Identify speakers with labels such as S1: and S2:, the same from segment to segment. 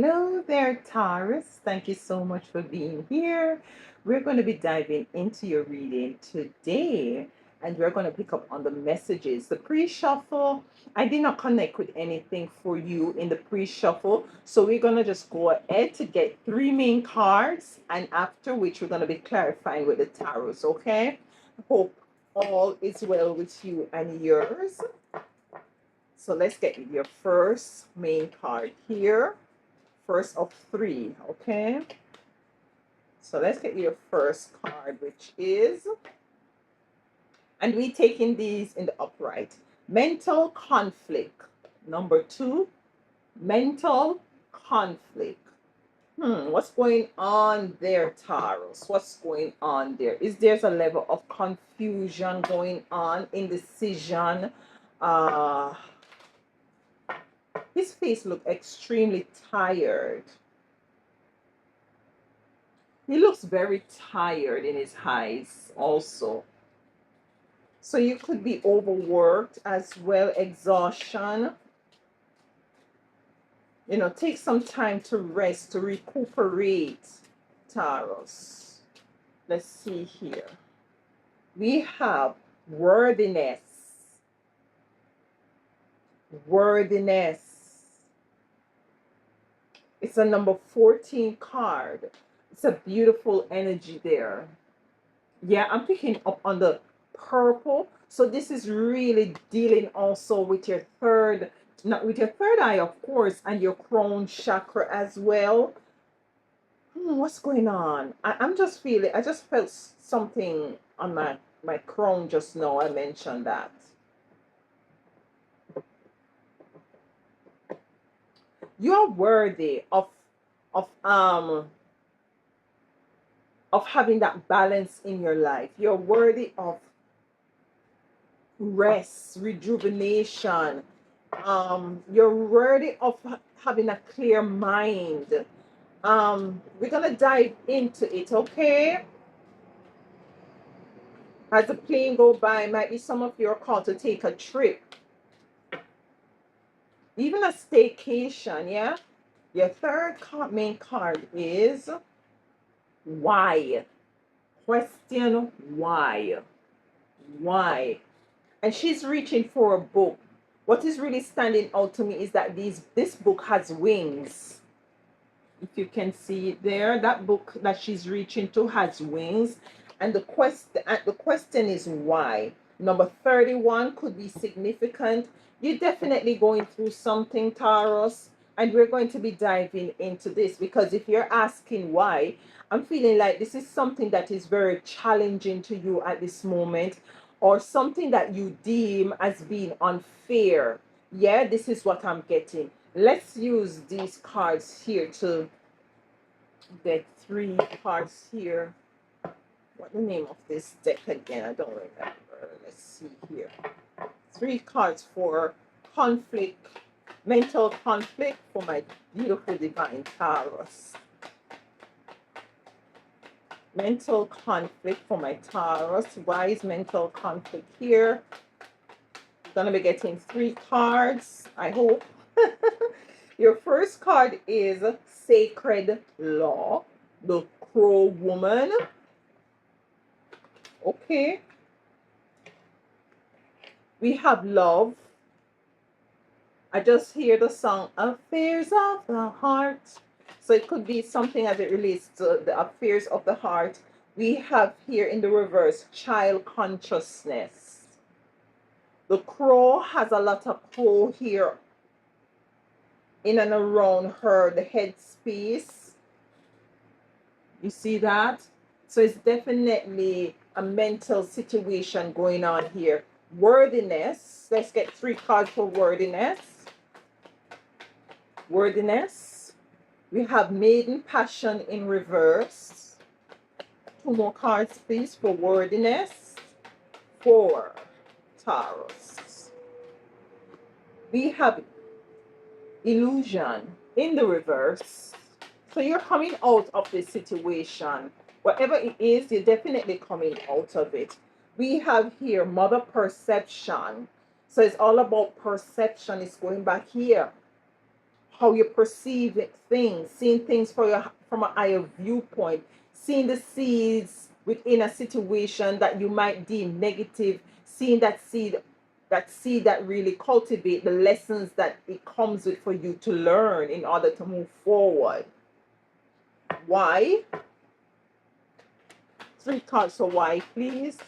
S1: Hello there, Taurus. Thank you so much for being here. We're going to be diving into your reading today, and we're going to pick up on the messages. The pre shuffle, I did not connect with anything for you in the pre shuffle, so we're going to just go ahead to get three main cards, and after which, we're going to be clarifying with the Taurus, okay? Hope all is well with you and yours. So let's get your first main card here. First of three, okay? So let's get your first card, which is, and we taking these in the upright. Mental conflict. Number two, mental conflict. What's going on there, Taurus? What's going on there? Is there's a level of confusion going on, indecision? His face looked extremely tired. He looks very tired in his eyes also. So you could be overworked as well, exhaustion. You know, take some time to rest, to recuperate, Taurus. Let's see here. We have worthiness. Worthiness. It's a number 14 card. It's a beautiful energy there. Yeah, I'm picking up on the purple. So this is really dealing also with your third, not with your third eye, of course, and your crown chakra as well. What's going on? I'm just feeling, I just felt something on my crown just now. I mentioned that. You're worthy of having that balance in your life. You're worthy of rest, rejuvenation. You're worthy of having a clear mind. We're gonna dive into it, okay? As the plane go by, might be some of you are called to take a trip. Even a staycation, yeah? Your third main card is why. Question why. Why? And she's reaching for a book. What is really standing out to me is that this book has wings. If you can see it there, that book that she's reaching to has wings. And the question is why. Number 31 could be significant. You're definitely going through something, Taurus, and we're going to be diving into this, because if you're asking why, I'm feeling like this is something that is very challenging to you at this moment, or something that you deem as being unfair. Yeah, this is what I'm getting. Let's use these cards here to get three cards here. What the name of this deck again? I don't remember. Let's see here. Three cards for conflict, mental conflict for my beautiful divine Taurus. Mental conflict for my Taurus. Why is mental conflict here? I'm gonna be getting three cards, I hope. Your first card is Sacred Law, the Crow Woman. Okay. We have love. I just hear the song Affairs of the Heart. So it could be something as it relates to the affairs of the heart. We have here in the reverse child consciousness. The crow has a lot of crow here in and around her, the head space. You see that? So it's definitely a mental situation going on here. Worthiness. Let's get three cards for worthiness. Worthiness. We have maiden passion in reverse. Two more cards, please, for worthiness. For Taurus. We have illusion in the reverse. So you're coming out of this situation. Whatever it is, you're definitely coming out of it. We have here mother perception. So it's all about perception. It's going back here. how you perceive things, seeing things from a higher viewpoint, seeing the seeds within a situation that you might deem negative, seeing that seed that really cultivate the lessons that it comes with for you to learn in order to move forward. Why? 3 cards for why, please.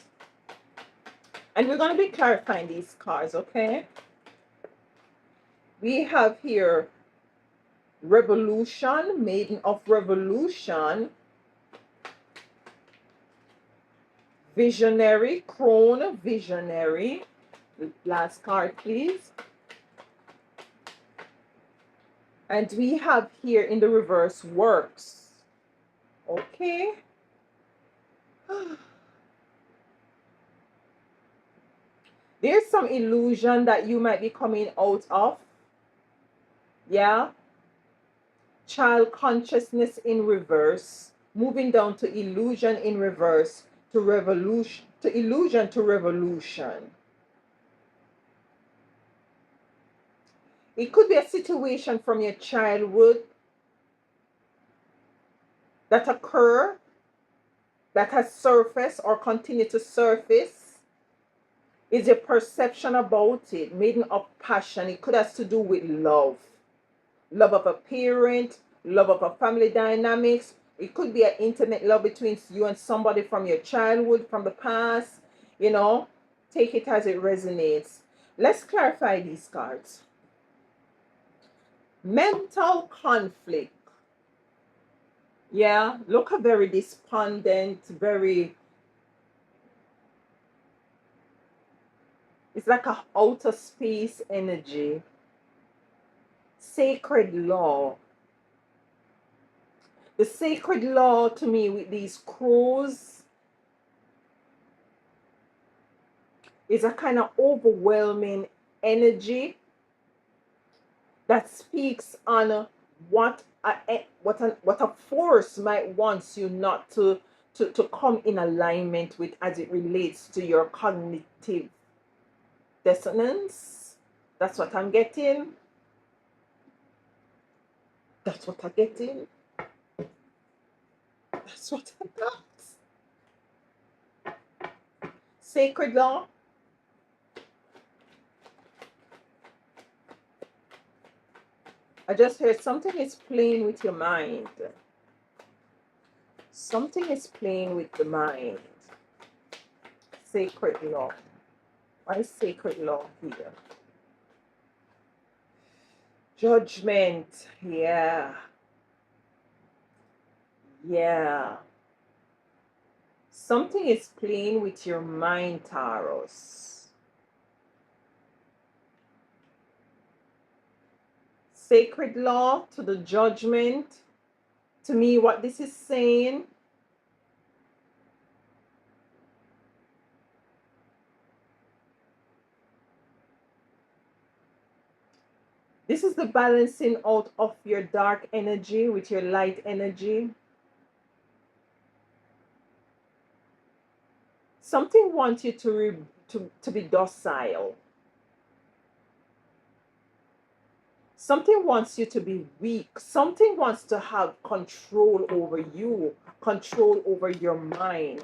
S1: And we're going to be clarifying these cards, okay? We have here Revolution, Maiden of Revolution, Visionary, Crone, Visionary. The last card, please. And we have here in the reverse Works. Okay. There's some illusion that you might be coming out of. Yeah. Child consciousness in reverse. Moving down to illusion in reverse. To revolution. To illusion to revolution. It could be a situation from your childhood that occur, that has surfaced or continue to surface. Is your perception about it, maiden of passion. It could have to do with love. Love of a parent, love of a family dynamics. It could be an intimate love between you and somebody from your childhood, from the past. You know, take it as it resonates. Let's clarify these cards. Mental conflict. Yeah, look a very despondent, very... It's like a outer space energy. Sacred law. The sacred law to me with these crows is a kind of overwhelming energy that speaks on what a force might want you not to come in alignment with as it relates to your cognitive dissonance. That's what I'm getting. That's what I'm getting. That's what I got. Sacred law. I just heard something is playing with your mind. Something is playing with the mind. Sacred law. Why is sacred law here? Judgment. Yeah. Yeah. Something is playing with your mind, Taurus. Sacred law to the judgment. To me, what this is saying, this is the balancing out of your dark energy with your light energy. Something wants you to be docile. Something wants you to be weak. Something wants to have control over you, control over your mind.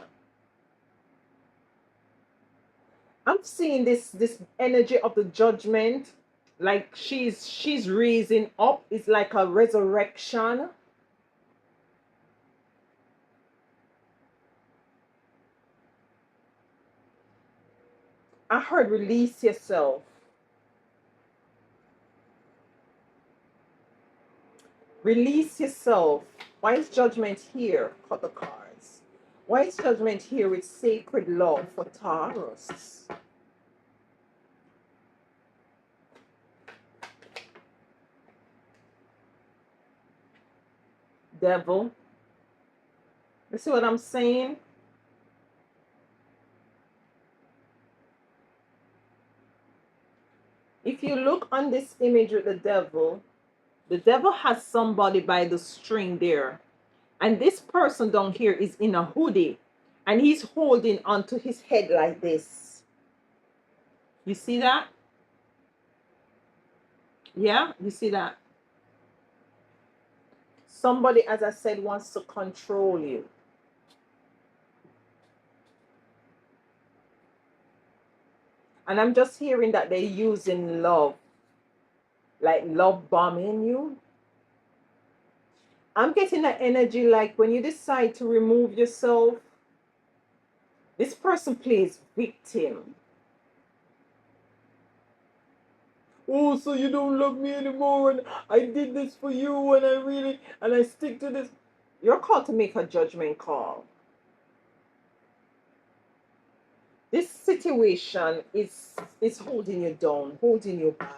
S1: I'm seeing this energy of the judgment, like she's raising up. It's like a resurrection. I heard release yourself. Release yourself. Why is judgment here? Cut the cards. Why is judgment here with sacred law for Taurus? Devil. You see what I'm saying? If you look on this image with the devil has somebody by the string there. And this person down here is in a hoodie. And he's holding onto his head like this. You see that? Yeah, you see that? Somebody, as I said, wants to control you. And I'm just hearing that they're using love, like love bombing you. I'm getting that energy like when you decide to remove yourself, this person plays victim. Oh, so you don't love me anymore, and I did this for you, and I stick to this. You're called to make a judgment call. This situation is holding you down, holding you back.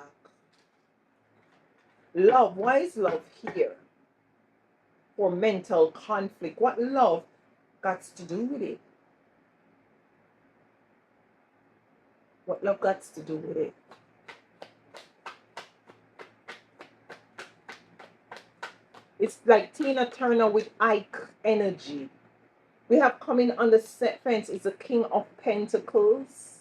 S1: Love, why is love here? For mental conflict. What love got to do with it? What love got to do with it? It's like Tina Turner with Ike energy. We have coming on the fence is the King of Pentacles.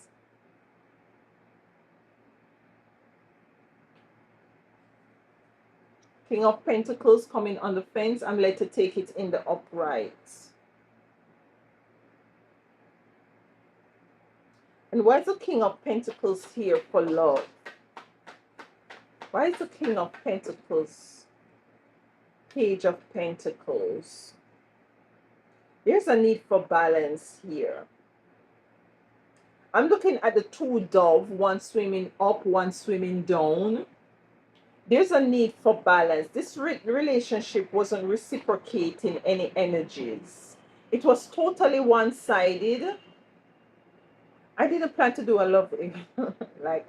S1: King of Pentacles coming on the fence. I'm led to take it in the upright. And why is the King of Pentacles here for love? Why is the King of Pentacles? Page of Pentacles. There's a need for balance here. I'm looking at the two doves, one swimming up, one swimming down. There's a need for balance. This relationship wasn't reciprocating any energies. It was totally one-sided. I didn't plan to do a love like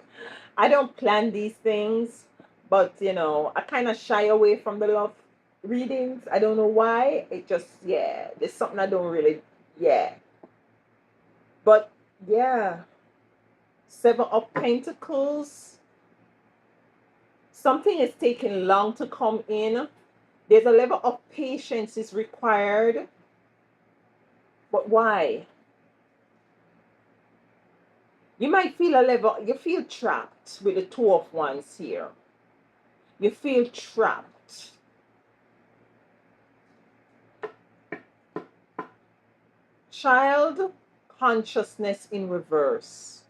S1: I don't plan these things, but you know, I kind of shy away from the love readings. I don't know why. It just, yeah, there's something I don't really, yeah. But yeah, Seven of Pentacles. Something is taking long to come in. There's a level of patience is required. But why? You might feel a level, you feel trapped with the Two of Wands here. You feel trapped. Child consciousness in reverse.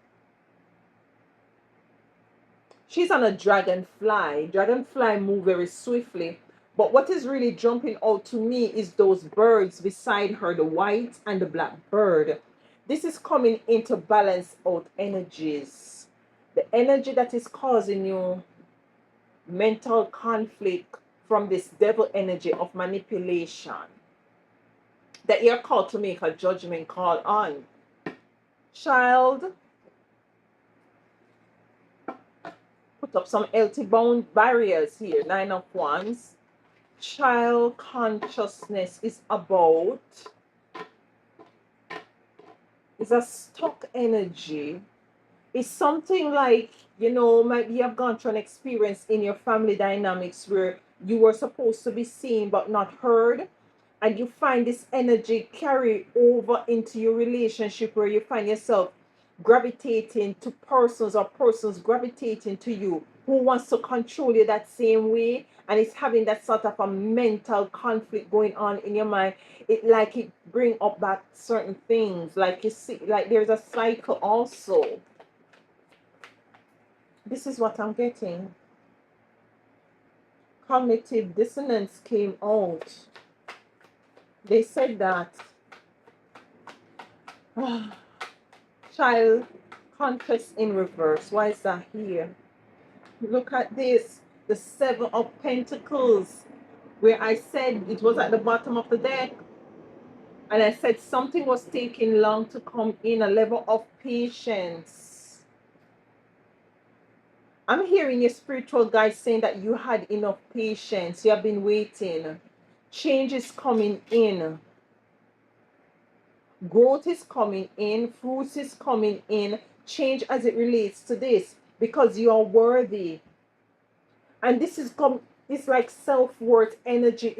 S1: She's on a dragonfly. Dragonfly move very swiftly. But what is really jumping out to me is those birds beside her, the white and the black bird. This is coming into balance out energies. The energy that is causing you mental conflict from this devil energy of manipulation that you're called to make a judgment call on. Child, put up some healthy bound barriers here. Nine of Wands. Child consciousness is about, is a stuck energy. It's something like, you know, maybe you have gone through an experience in your family dynamics where you were supposed to be seen but not heard. And you find this energy carry over into your relationship where you find yourself gravitating to persons or persons gravitating to you who wants to control you that same way, and it's having that sort of a mental conflict going on in your mind. It bring up back certain things, like you see, like there's a cycle also. This is what I'm getting. Cognitive dissonance came out. They said that child conscious in reverse. Why is that here? Look at this. The Seven of Pentacles. Where I said it was at the bottom of the deck. And I said something was taking long to come in. A level of patience. I'm hearing your spiritual guide saying that you had enough patience. You have been waiting. Change is coming in. Growth is coming in. Fruits is coming in. Change as it relates to this. Because you are worthy. And this is it's like self-worth energy.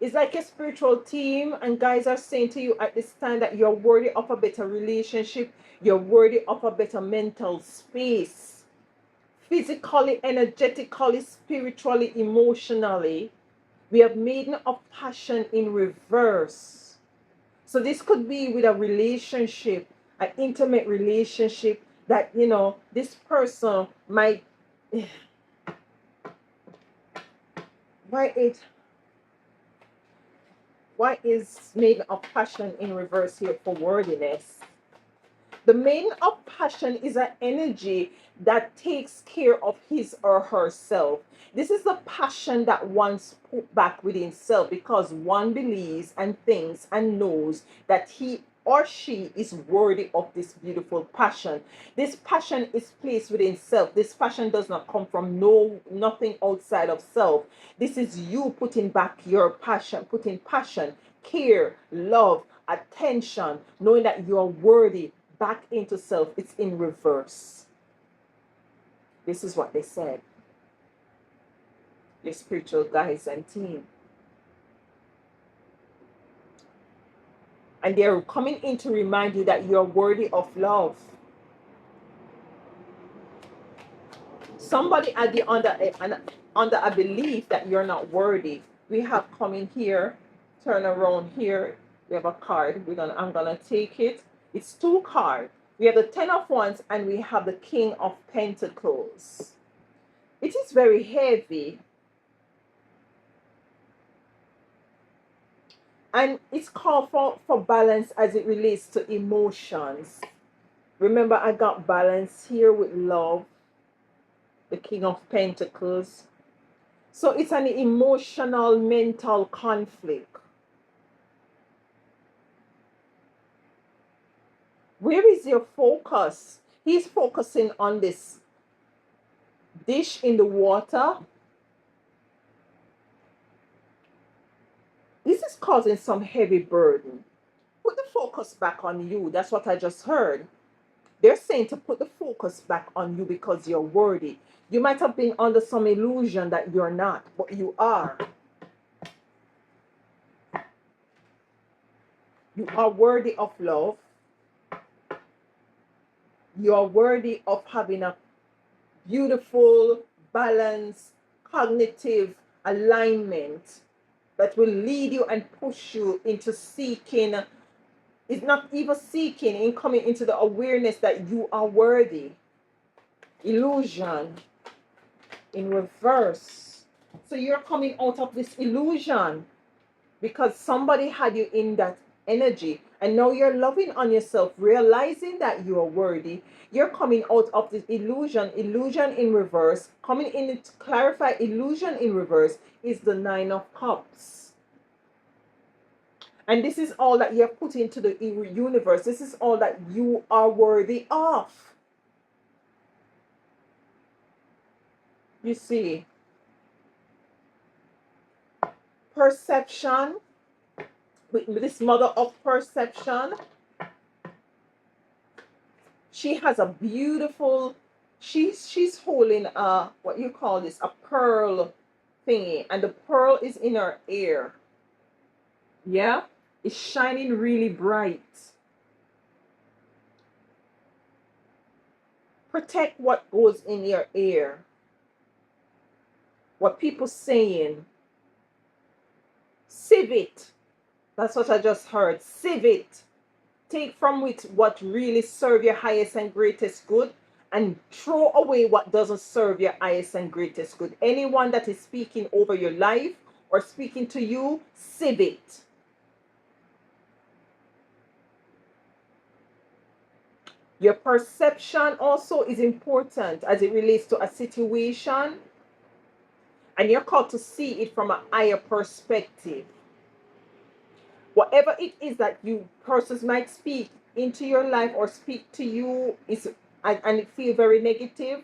S1: It's like a spiritual team. And guys are saying to you at this time that you're worthy of a better relationship. You're worthy of a better mental space. Physically, energetically, spiritually, emotionally. We have Maiden of Passion in reverse. So this could be with a relationship, an intimate relationship that, this person might, why it why is Maiden of Passion in reverse here for wordiness? The Maiden of Passion is an energy that takes care of his or herself. This is the passion that one's put back within self because one believes and thinks and knows that he or she is worthy of this beautiful passion. This passion is placed within self. This passion does not come from nothing outside of self. This is you putting back your passion, putting passion, care, love, attention, knowing that you are worthy back into self. It's in reverse. This is what they said. Your spiritual guides and team. And they're coming in to remind you that you're worthy of love. Somebody at the under a belief that you're not worthy. We have coming here, turn around here. We have a card. I'm gonna take it. It's 2 cards. We have the 10 of Wands and we have the King of Pentacles. It is very heavy. And it's called for balance as it relates to emotions. Remember, I got balance here with love, the King of Pentacles. So it's an emotional, mental conflict. Where is your focus? He's focusing on this dish in the water. This is causing some heavy burden. Put the focus back on you. That's what I just heard. They're saying to put the focus back on you because you're worthy. You might have been under some illusion that you're not, but you are. You are worthy of love. You are worthy of having a beautiful, balanced, cognitive alignment that will lead you and push you into seeking. It's not even seeking, in coming into the awareness that you are worthy. Illusion in reverse. So you're coming out of this illusion because somebody had you in that energy, and now you're loving on yourself, realizing that you are worthy. You're coming out of this illusion in reverse. Coming in to clarify illusion in reverse is the 9 of Cups. And this is all that you have put into the universe. This is all that you are worthy of. You see, perception, with this mother of perception, she has a beautiful, she's holding a, what you call this, a pearl thingy, and the pearl is in her ear. Yeah, it's shining really bright. Protect what goes in your ear. What people saying. Sieve it. That's what I just heard. Sieve it. Take from it what really serve your highest and greatest good, and throw away what doesn't serve your highest and greatest good. Anyone that is speaking over your life or speaking to you, sieve it. Your perception also is important as it relates to a situation, and you're called to see it from a higher perspective. Whatever it is that you persons might speak into your life or speak to you is, and it feel very negative,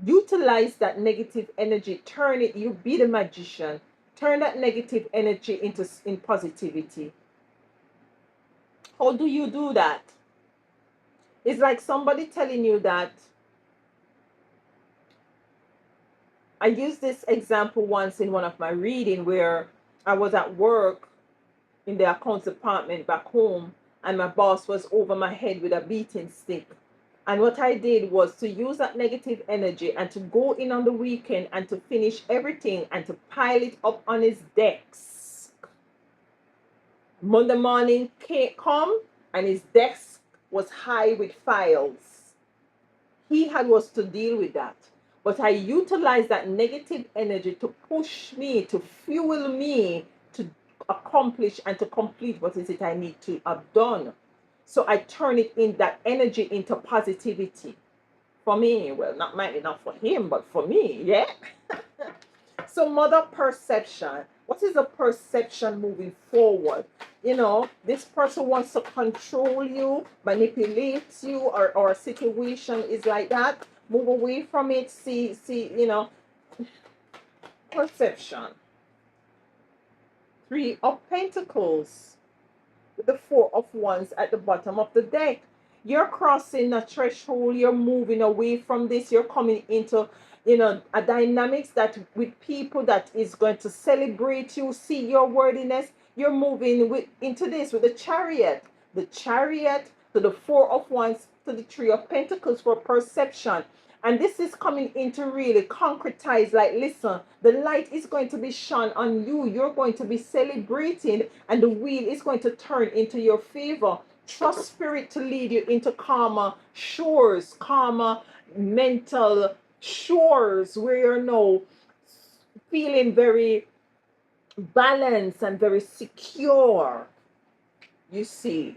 S1: utilize that negative energy. Turn it. You be the magician. Turn that negative energy in positivity. How do you do that? It's like somebody telling you that. I used this example once in one of my reading where I was at work in the accounts department back home, and my boss was over my head with a beating stick, And what I did was to use that negative energy and to go in on the weekend and to finish everything and to pile it up on his desk. Monday morning come and his desk was high with files. He had was to deal with that. But I utilized that negative energy to push me, to fuel me to accomplish and to complete what is it I need to have done. So I turn it in that energy into positivity. For me, well, not maybe not for him, but for me, yeah. So mother perception. What is the perception moving forward? You know, this person wants to control you, manipulate you, or a situation is like that. Move away from it. See, you know, perception. 3 of Pentacles with the 4 of Wands at the bottom of the deck. You're crossing a threshold. You're moving away from this. You're coming into, you know, a dynamics that with people that is going to celebrate you, see your worthiness. You're moving into this with the Chariot. The Chariot to the 4 of Wands to the 3 of Pentacles for perception. And this is coming into really concretize, like, listen, the light is going to be shone on you. You're going to be celebrating, and the wheel is going to turn into your favor. Trust spirit to lead you into calmer shores, calmer mental shores, where you're now feeling very balanced and very secure. You see.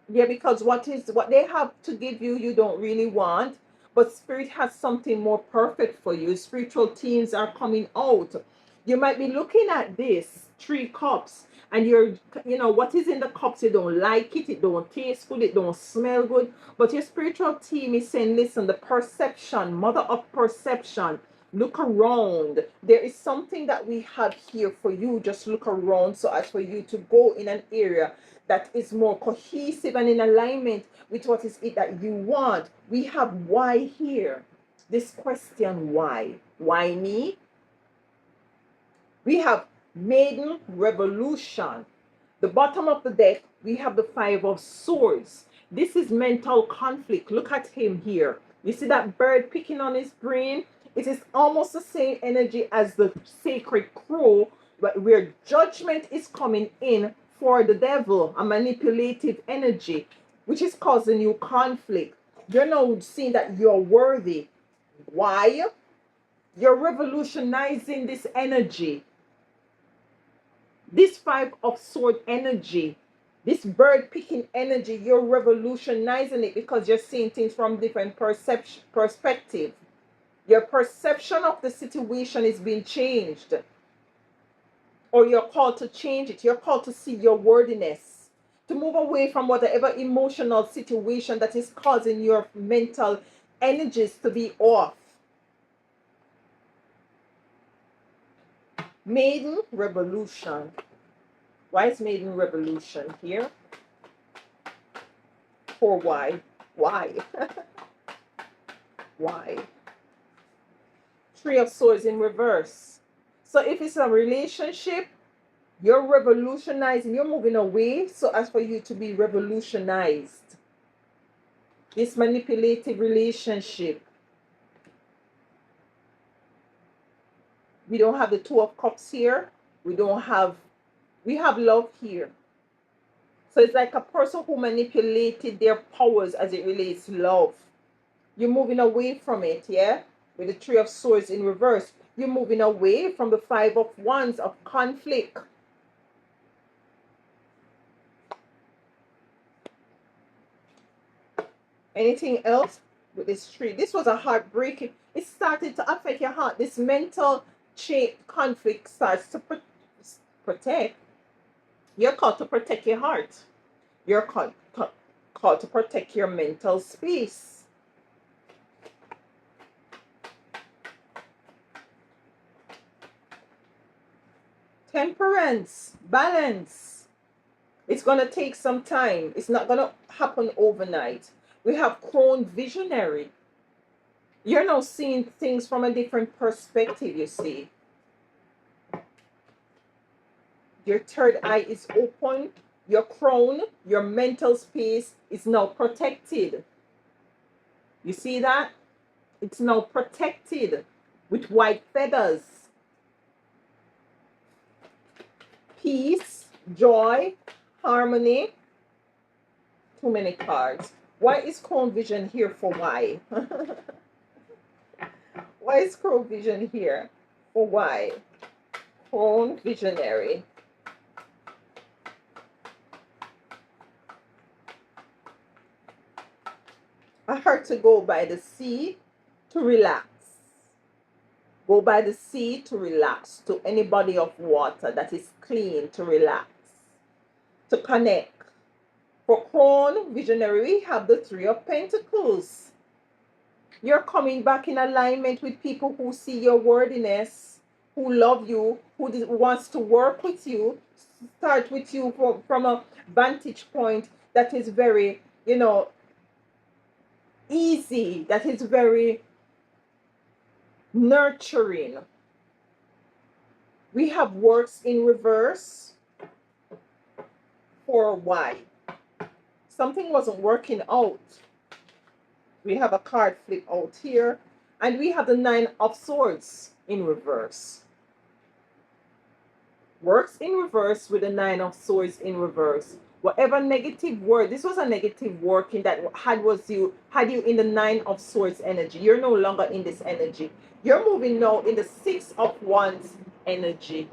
S1: Yeah, because what they have to give you, you don't really want, but spirit has something more perfect for you. Spiritual teams are coming out. You might be looking at this 3 cups, and you know, what is in the cups, you don't like it, it don't taste good, it don't smell good, but your spiritual team is saying, listen, the perception, mother of perception, look around. There is something that we have here for you. Just look around so as for you to go in an area that is more cohesive and in alignment with what is it that you want. We have why here. This question, why? Why me? We have maiden revolution. The bottom of the deck, we have the 5 of Swords. This is mental conflict. Look at him here. You see that bird picking on his brain? It is almost the same energy as the sacred crow, but where judgment is coming in for the devil, a manipulative energy, which is causing you conflict. You're now seeing that you're worthy. Why? You're revolutionizing this energy. This 5 of Sword energy, this bird picking energy, you're revolutionizing it because you're seeing things from different perspective. Your perception of the situation is being changed, or you're called to change it. You're called to see your worthiness, to move away from whatever emotional situation that is causing your mental energies to be off. Maiden revolution. Why is maiden revolution here? For why? Why? Why? 3 of Swords in reverse. So if it's a relationship, you're revolutionizing, you're moving away so as for you to be revolutionized. This manipulative relationship. We don't have the 2 of Cups here. We have love here. So it's like a person who manipulated their powers as it relates to love. You're moving away from it, yeah? With the 3 of Swords in reverse. You're moving away from the 5 of Wands of conflict. Anything else with this tree? This was a heartbreaking. It started to affect your heart. This mental conflict starts to protect. You're called to protect your heart. You're called to protect your mental space. Temperance, balance. It's going to take some time. It's not going to happen overnight. We have Crone visionary. You're now seeing things from a different perspective, you see. Your third eye is open. Your crown, your mental space is now protected. You see that? It's now protected with white feathers. Peace, joy, harmony. Too many cards. Why is Crown Vision here for why? Why is Crown Vision here for why? Crown Visionary. I heard to go by the sea to relax. Go by the sea to relax. To any body of water that is clean to relax. To connect. For Crown Visionary, we have the Three of Pentacles. You're coming back in alignment with people who see your worthiness, who love you, who wants to work with you, start with you from a vantage point that is very, easy, that is very nurturing. We have works in reverse for why. Something wasn't working out. We have a card flip out here. And we have the Nine of Swords in reverse. Works in reverse with the Nine of Swords in reverse. Whatever negative word, this was a negative working that had you in the Nine of Swords energy. You're no longer in this energy. You're moving now in the Six of Wands energy.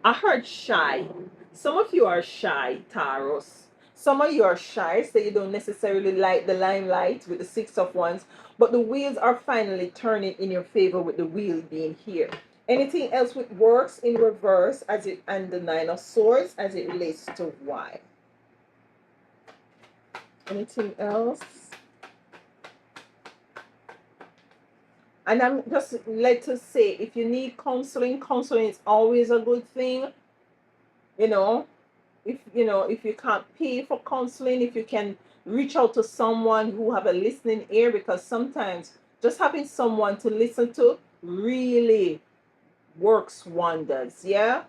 S1: I heard shy. Some of you are shy, Taurus. Some of you are shy, so you don't necessarily like the limelight with the Six of Wands, but the wheels are finally turning in your favor with the wheel being here. Anything else with works in reverse and the Nine of Swords as it relates to why? Anything else? And I'm just led to say, if you need counseling, counseling is always a good thing. If you can't pay for counseling, if you can reach out to someone who have a listening ear, because sometimes just having someone to listen to really works wonders. Yeah,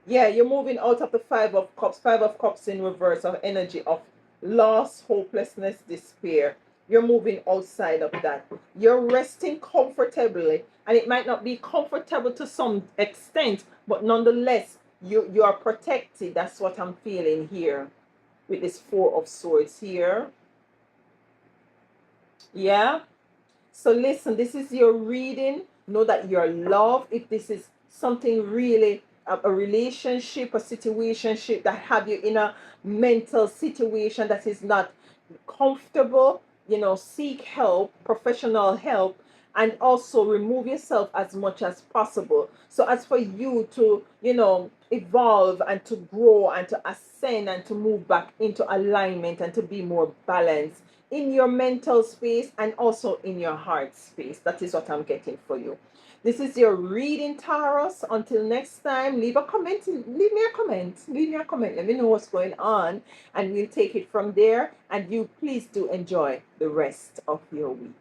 S1: you're moving out of the Five of Cups in reverse, of energy of loss, hopelessness, despair. You're moving outside of that. You're resting comfortably, and it might not be comfortable to some extent, but nonetheless you are protected. That's what I'm feeling here with this Four of Swords here. Yeah. So listen, this is your reading. Know that you're loved. If this is something really, a relationship, a situationship that have you in a mental situation that is not comfortable, seek help, professional help, and also remove yourself as much as possible. So as for you to, evolve and to grow and to ascend and to move back into alignment and to be more balanced in your mental space and also in your heart space. That is what I'm getting for you. This is your reading, Taurus. Until next time, leave a comment. Leave me a comment. Leave me a comment. Let me know what's going on, and we'll take it from there. And you please do enjoy the rest of your week.